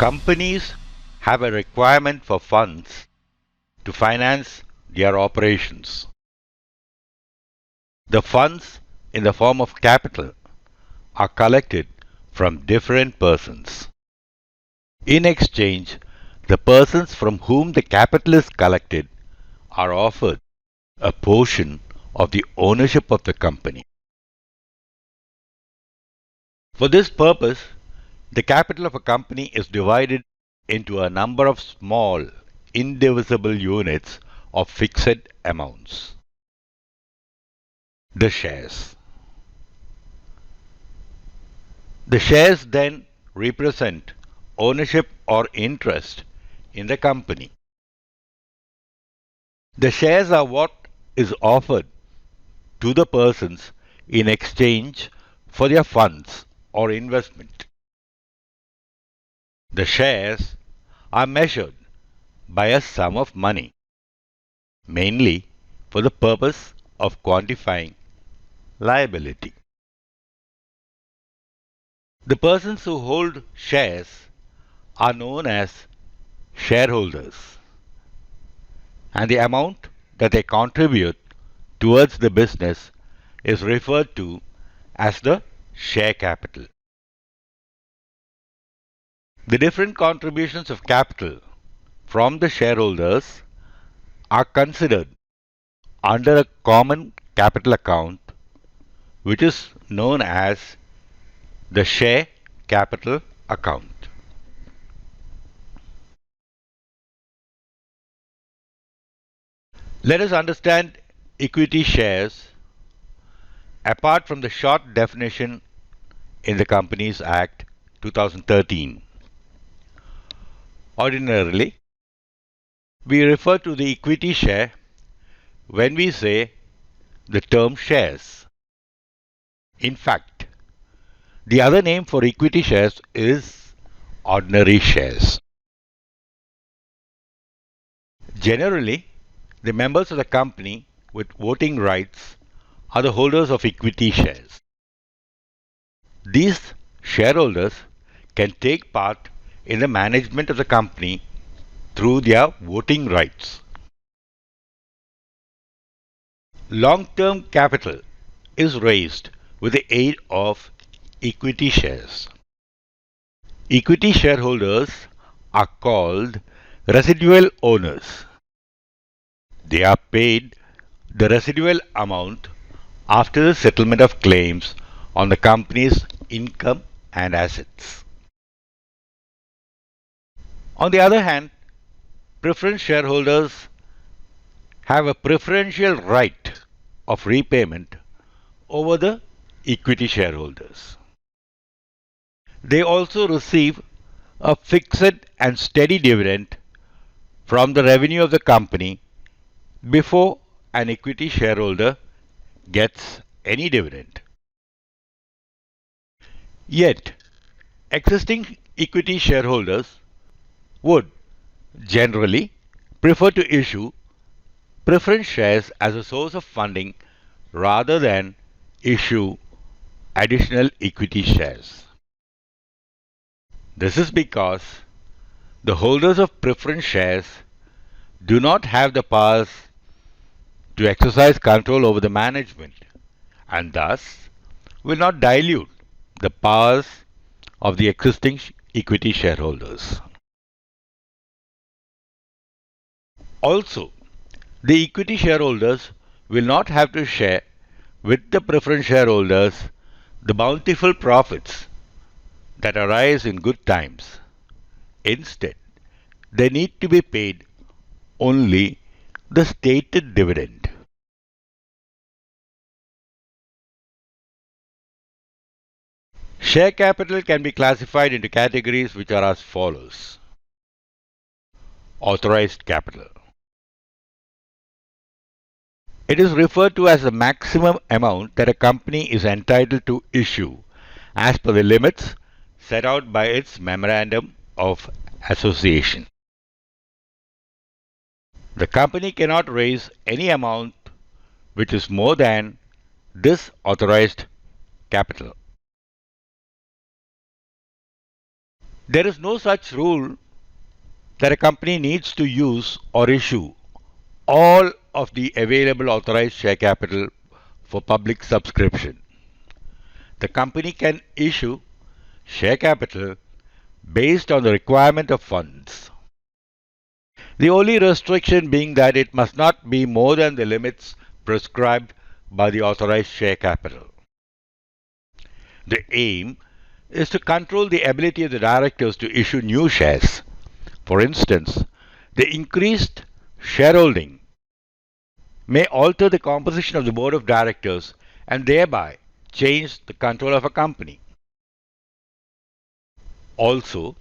Companies have a requirement for funds to finance their operations. The funds in the form of capital are collected from different persons. In exchange, the persons from whom the capital is collected are offered a portion of the ownership of the company. For this purpose, the capital of a company is divided into a number of small, indivisible units of fixed amounts. The shares. The shares then represent ownership or interest in the company. The shares are what is offered to the persons in exchange for their funds or investment. The shares are measured by a sum of money, mainly for the purpose of quantifying liability. The persons who hold shares are known as shareholders, and the amount that they contribute towards the business is referred to as the share capital. The different contributions of capital from the shareholders are considered under a common capital account, which is known as the share capital account. Let us understand equity shares apart from the short definition in the Companies Act 2013. Ordinarily, we refer to the equity share when we say the term shares. In fact, the other name for equity shares is ordinary shares. Generally, the members of the company with voting rights are the holders of equity shares. These shareholders can take part in the management of the company through their voting rights. Long-term capital is raised with the aid of equity shares. Equity shareholders are called residual owners. They are paid the residual amount after the settlement of claims on the company's income and assets. On the other hand, preference shareholders have a preferential right of repayment over the equity shareholders. They also receive a fixed and steady dividend from the revenue of the company before an equity shareholder gets any dividend. Yet, existing equity shareholders would generally prefer to issue preference shares as a source of funding rather than issue additional equity shares. This is because the holders of preference shares do not have the powers to exercise control over the management and thus will not dilute the powers of the existing equity shareholders. Also, the equity shareholders will not have to share with the preference shareholders the bountiful profits that arise in good times. Instead, they need to be paid only the stated dividend. Share capital can be classified into categories which are as follows. Authorized capital. It is referred to as the maximum amount that a company is entitled to issue as per the limits set out by its memorandum of association. The company cannot raise any amount which is more than this authorized capital. There is no such rule that a company needs to use or issue all of the available authorized share capital for public subscription. The company can issue share capital based on the requirement of funds. The only restriction being that it must not be more than the limits prescribed by the authorized share capital. The aim is to control the ability of the directors to issue new shares. For instance, the increased shareholding may alter the composition of the board of directors and thereby change the control of a company. Also,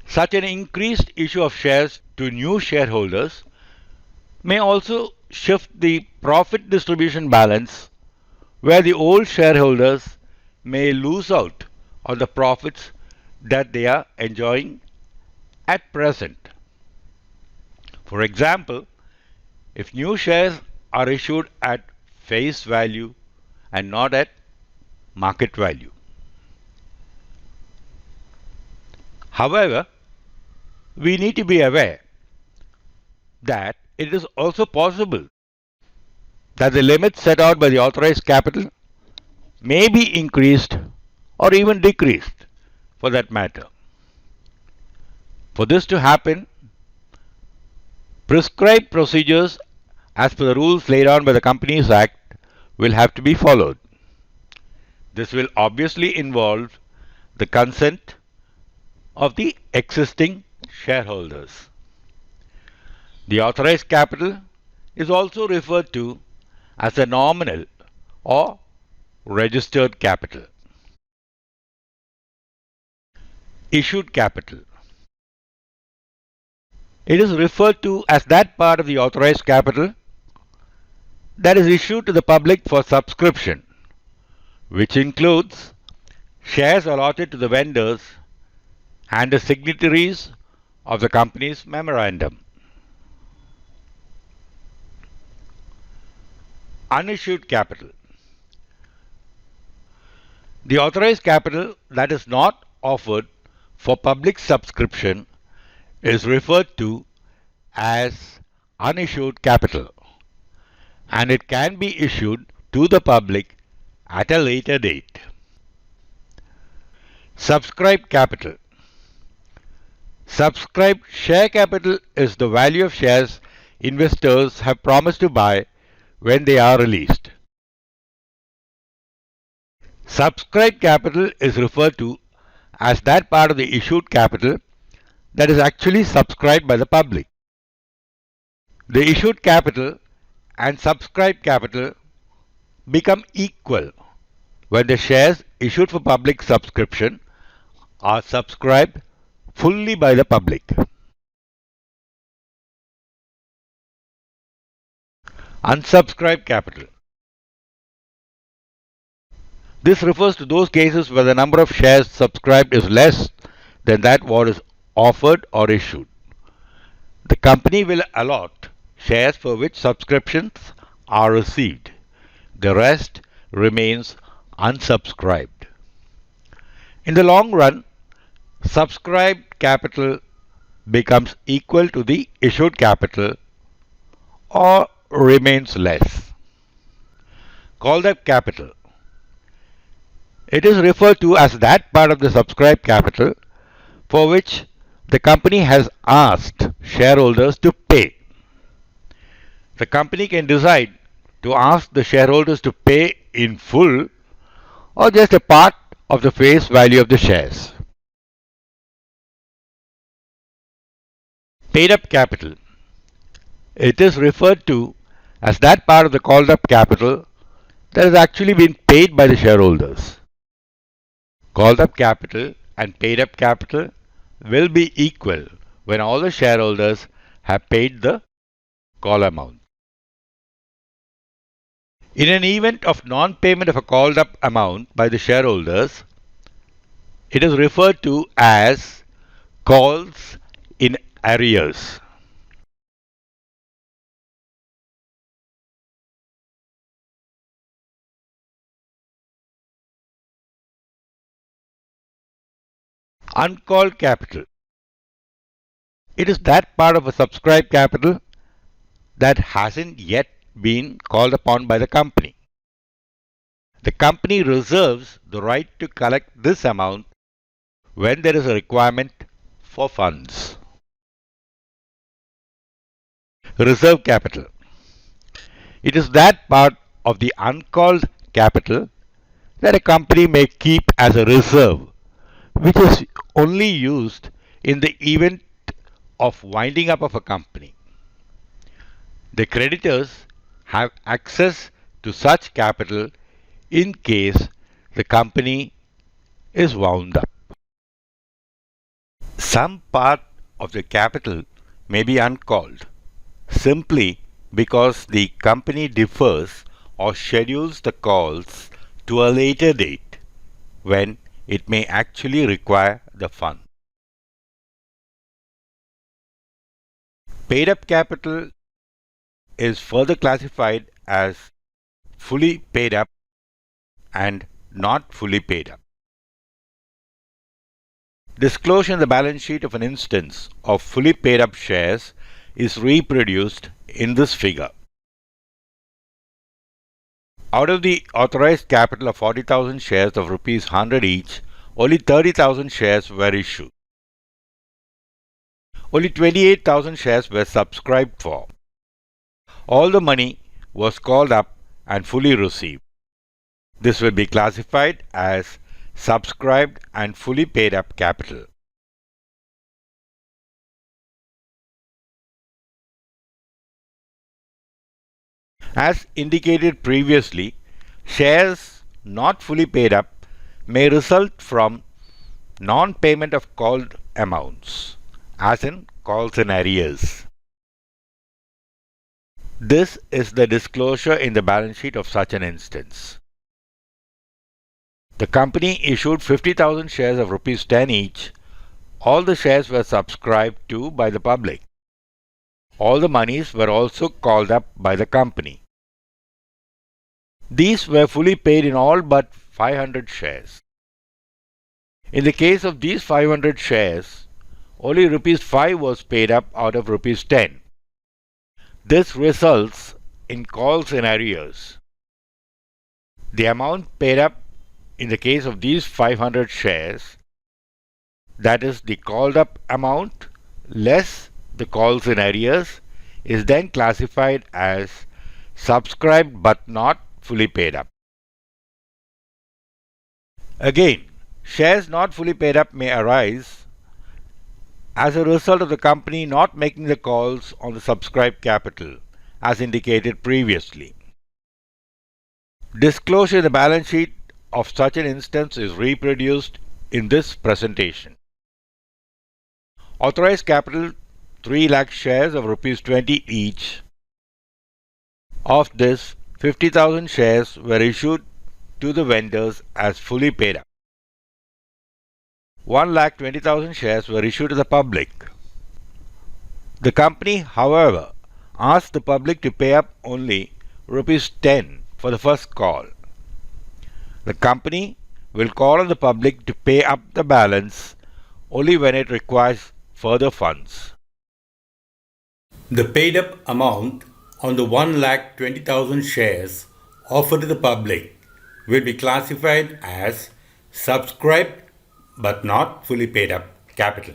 such an increased issue of shares to new shareholders may also shift the profit distribution balance where the old shareholders may lose out on the profits that they are enjoying at present. For example, if new shares are issued at face value and not at market value. However, we need to be aware that it is also possible that the limits set out by the authorized capital may be increased or even decreased for that matter. For this to happen, prescribed procedures as per the rules laid down by the Companies Act will have to be followed. This will obviously involve the consent of the existing shareholders. The authorized capital is also referred to as a nominal or registered capital. Issued capital. It is referred to as that part of the authorized capital that is issued to the public for subscription, which includes shares allotted to the vendors and the signatories of the company's memorandum. Unissued capital. The authorized capital that is not offered for public subscription is referred to as unissued capital, and it can be issued to the public at a later date. Subscribed capital. Subscribed share capital is the value of shares investors have promised to buy when they are released. Subscribed capital is referred to as that part of the issued capital that is actually subscribed by the public. The issued capital and subscribed capital become equal when the shares issued for public subscription are subscribed fully by the public. Unsubscribed capital. This refers to those cases where the number of shares subscribed is less than that what is offered or issued. The company will allot shares for which subscriptions are received. The rest remains unsubscribed. In the long run, subscribed capital becomes equal to the issued capital or remains less. Called up capital. It is referred to as that part of the subscribed capital for which the company has asked shareholders to pay. The company can decide to ask the shareholders to pay in full or just a part of the face value of the shares. Paid up capital. It is referred to as that part of the called up capital that has actually been paid by the shareholders. Called up capital and paid up capital will be equal when all the shareholders have paid the call amount. In an event of non-payment of a called up amount by the shareholders, it is referred to as calls in arrears. Uncalled capital. It is that part of a subscribed capital that hasn't yet been called upon by the company. The company reserves the right to collect this amount when there is a requirement for funds. Reserve capital. It is that part of the uncalled capital that a company may keep as a reserve, which is only used in the event of winding up of a company. The creditors have access to such capital in case the company is wound up. Some part of the capital may be uncalled simply because the company defers or schedules the calls to a later date when it may actually require the fund. Paid up capital is further classified as fully paid up and not fully paid up. Disclosure in the balance sheet of an instance of fully paid up shares is reproduced in this figure. Out of the authorized capital of 40,000 shares of rupees 100 each, only 30,000 shares were issued. Only 28,000 shares were subscribed for. All the money was called up and fully received. This will be classified as subscribed and fully paid up capital. As indicated previously, shares not fully paid up may result from non-payment of called amounts, as in calls in arrears. This is the disclosure in the balance sheet of such an instance. The company issued 50,000 shares of rupees 10 each. All the shares were subscribed to by the public. All the monies were also called up by the company. These were fully paid in all but 500 shares. In the case of these 500 shares, only rupees 5 was paid up out of rupees 10. This results in calls in arrears. The amount paid up in the case of these 500 shares, that is the called up amount less the calls in arrears, is then classified as subscribed but not fully paid up. Again, shares not fully paid up may arise as a result of the company not making the calls on the subscribed capital, as indicated previously. Disclosure in the balance sheet of such an instance is reproduced in this presentation. Authorized capital 3 lakh shares of rupees 20 each. Of this, 50,000 shares were issued to the vendors as fully paid up. 1,20,000 shares were issued to the public. The company, however, asked the public to pay up only rupees 10 for the first call. The company will call on the public to pay up the balance only when it requires further funds. The paid up amount on the 1,20,000 shares offered to the public will be classified as subscribed but not fully paid up capital.